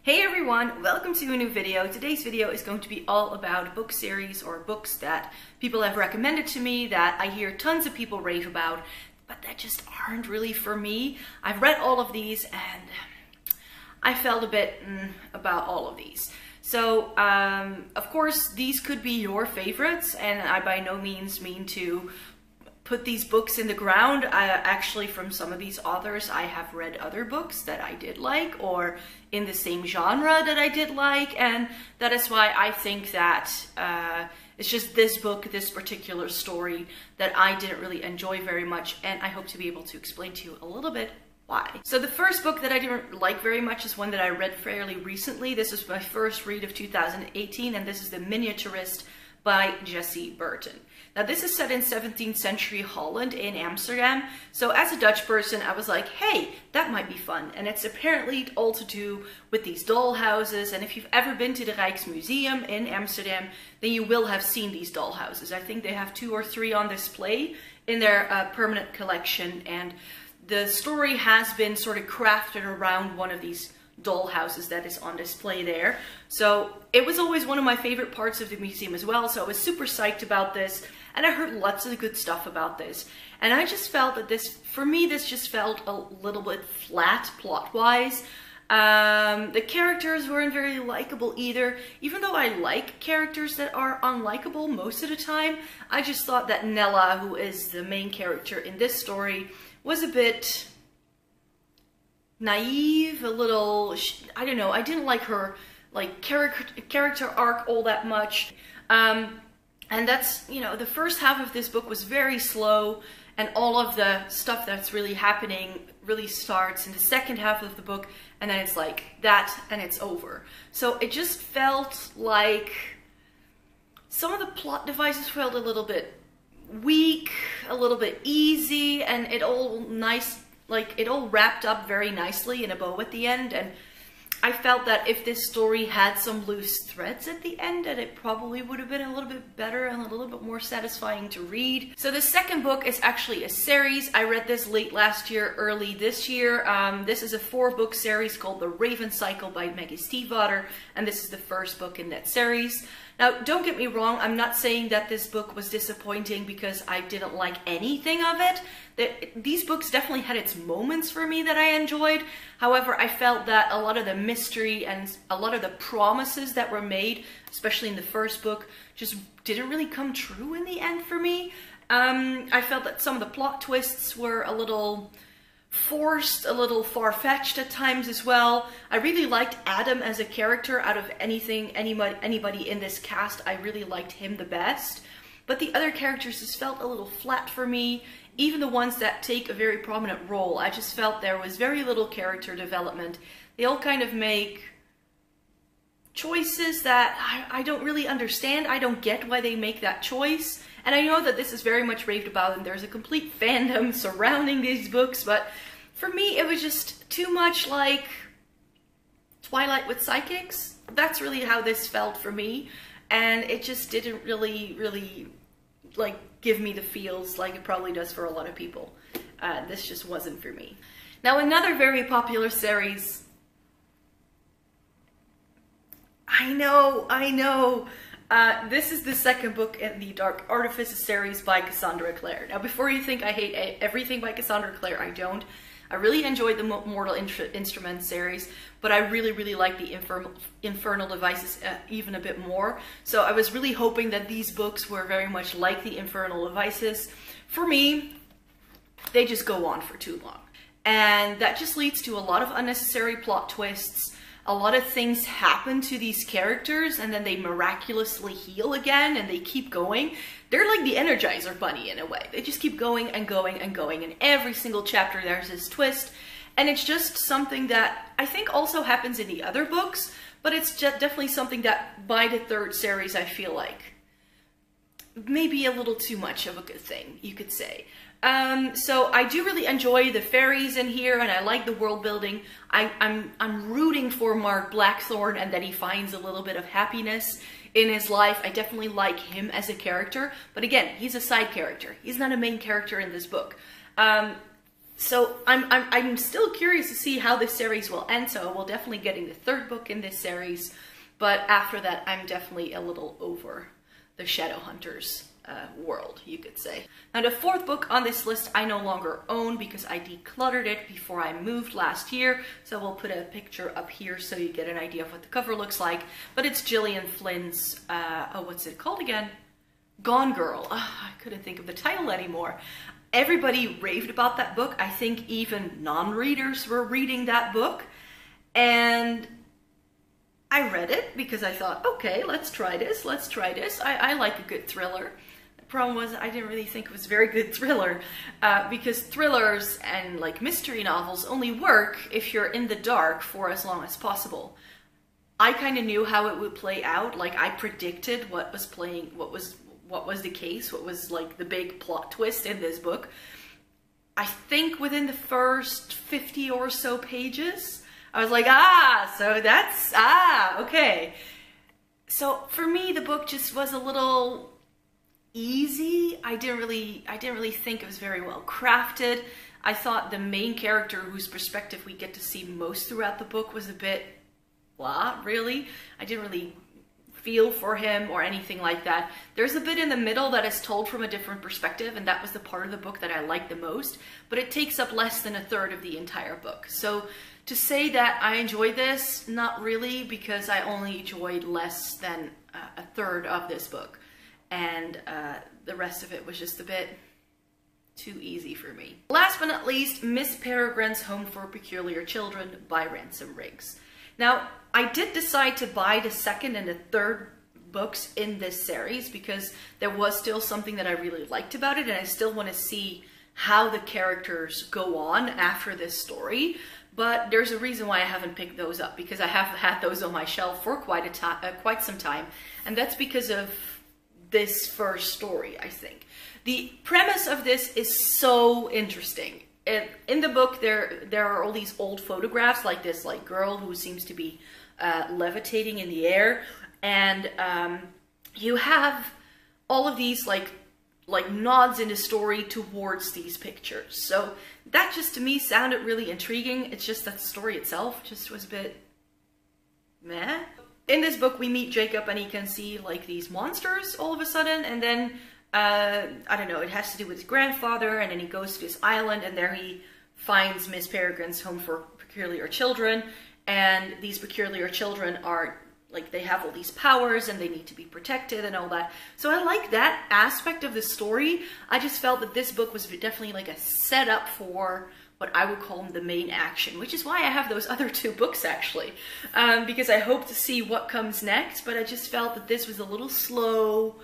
Hey everyone, welcome to a new video. Today's video is going to be all about book series or books that people have recommended to me that I hear tons of people rave about, but that just aren't really for me. I've read all of these and I felt a bit about all of these. So, of course, these could be your favorites, and I by no means mean to put these books in the ground. Actually, from some of these authors, I have read other books that I did like, or in the same genre that I did like, and that is why I think that it's just this book, this particular story, that I didn't really enjoy very much, and I hope to be able to explain to you a little bit why. So the first book that I didn't like very much is one that I read fairly recently. This is my first read of 2018, and this is The Miniaturist by Jessie Burton. Now this is set in 17th century Holland in Amsterdam. So as a Dutch person, I was like, hey, that might be fun. And it's apparently all to do with these doll houses. And if you've ever been to the Rijksmuseum in Amsterdam, then you will have seen these doll houses. I think they have 2 or 3 on display in their permanent collection. And the story has been sort of crafted around one of these doll houses that is on display there. So it was always one of my favorite parts of the museum as well. So I was super psyched about this. And I heard lots of good stuff about this. And I just felt that this, for me, this just felt a little bit flat plot-wise. The characters weren't very likable either. Even though I like characters that are unlikable most of the time, I just thought that Nella, who is the main character in this story, was a bit naive, a little, I don't know, I didn't like her like character arc all that much. And that's, you know, the first half of this book was very slow, and all of the stuff that's really happening really starts in the second half of the book, and then it's like that and it's over. So it just felt like some of the plot devices felt a little bit weak, a little bit easy, and it all nice, like it all wrapped up very nicely in a bow at the end. And I felt that if this story had some loose threads at the end, that it probably would have been a little bit better and a little bit more satisfying to read. So the second book is actually a series. I read this late last year, early this year. This is a 4-book series called The Raven Cycle by Maggie Stiefvater, and this is the first book in that series. Now, don't get me wrong, I'm not saying that this book was disappointing because I didn't like anything of it. These books definitely had its moments for me that I enjoyed. However, I felt that a lot of the mystery and a lot of the promises that were made, especially in the first book, just didn't really come true in the end for me. I felt that some of the plot twists were a little forced, a little far-fetched at times as well. I really liked Adam as a character. Out of anybody in this cast, I really liked him the best. But the other characters just felt a little flat for me. Even the ones that take a very prominent role, I just felt there was very little character development. They all kind of make choices that I don't really understand. I don't get why they make that choice. And I know that this is very much raved about and there's a complete fandom surrounding these books, but for me it was just too much like Twilight with psychics. That's really how this felt for me, and it just didn't really like give me the feels like it probably does for a lot of people. This just wasn't for me. Now, another very popular series, I know. This is the second book in the Dark Artifices series by Cassandra Clare. Now, before you think I hate everything by Cassandra Clare, I don't. I really enjoyed the Mortal Instruments series, but I really like the Infernal Devices even a bit more. So I was really hoping that these books were very much like the Infernal Devices. For me, they just go on for too long. And that just leads to a lot of unnecessary plot twists. A lot of things happen to these characters and then they miraculously heal again and they keep going. They're like the Energizer Bunny in a way. They just keep going and going and going, and every single chapter there's this twist. And it's just something that I think also happens in the other books, but it's just definitely something that by the 3rd series I feel like maybe a little too much of a good thing, you could say. So I do really enjoy the fairies in here, and I like the world building. I'm rooting for Mark Blackthorne and that he finds a little bit of happiness in his life. I definitely like him as a character, but again, he's a side character. He's not a main character in this book. So I'm still curious to see how this series will end, so we'll definitely getting the third book in this series, but after that I'm definitely a little over the Shadowhunters world, you could say. Now the fourth book on this list I no longer own because I decluttered it before I moved last year, so we'll put a picture up here so you get an idea of what the cover looks like, but it's Gillian Flynn's, oh, what's it called again? Gone Girl. Oh, I couldn't think of the title anymore. Everybody raved about that book. I think even non-readers were reading that book, and I read it because I thought, okay, let's try this, let's try this. I like a good thriller. The problem was I didn't really think it was a very good thriller because thrillers and like mystery novels only work if you're in the dark for as long as possible. I kind of knew how it would play out. Like I predicted what was playing, what was the case, what was like the big plot twist in this book. I think within the first 50 or so pages, I was like, so that's, okay. So for me, the book just was a little easy. I didn't really think it was very well crafted. I thought the main character, whose perspective we get to see most throughout the book, was a bit blah, really. I didn't really feel for him or anything like that. There's a bit in the middle that is told from a different perspective, and that was the part of the book that I liked the most, but it takes up less than a third of the entire book. So to say that I enjoyed this, not really, because I only enjoyed less than a third of this book, and the rest of it was just a bit too easy for me. Last but not least, Miss Peregrine's Home for Peculiar Children by Ransom. Now, I did decide to buy the second and the third books in this series because there was still something that I really liked about it, and I still want to see how the characters go on after this story. But there's a reason why I haven't picked those up, because I have had those on my shelf for quite some time, and that's because of this first story, I think. The premise of this is so interesting. In the book, there are all these old photographs, like this girl who seems to be levitating in the air, and you have all of these like nods in the story towards these pictures. So that just to me sounded really intriguing. It's just that the story itself just was a bit meh. In this book, we meet Jacob, and he can see like these monsters all of a sudden, and then I don't know, it has to do with his grandfather, and then he goes to this island, and there he finds Miss Peregrine's Home for Peculiar Children, and these peculiar children are, like, they have all these powers, and they need to be protected and all that. So I like that aspect of the story. I just felt that this book was definitely like a setup for what I would call the main action, which is why I have those other two books, actually, because I hope to see what comes next, but I just felt that this was a little slow.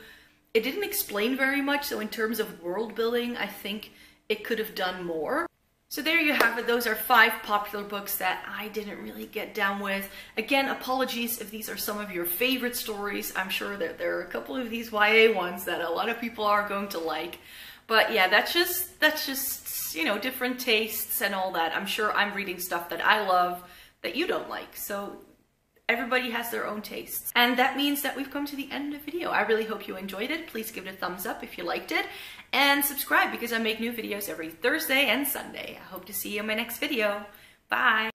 It didn't explain very much, so in terms of world building, I think it could have done more. So there you have it. Those are 5 popular books that I didn't really get down with. Again, apologies if these are some of your favorite stories. I'm sure that there are a couple of these YA ones that a lot of people are going to like. But yeah, that's just, you know, different tastes and all that. I'm sure I'm reading stuff that I love that you don't like. So everybody has their own tastes. And that means that we've come to the end of the video. I really hope you enjoyed it. Please give it a thumbs up if you liked it. And subscribe because I make new videos every Thursday and Sunday. I hope to see you in my next video. Bye!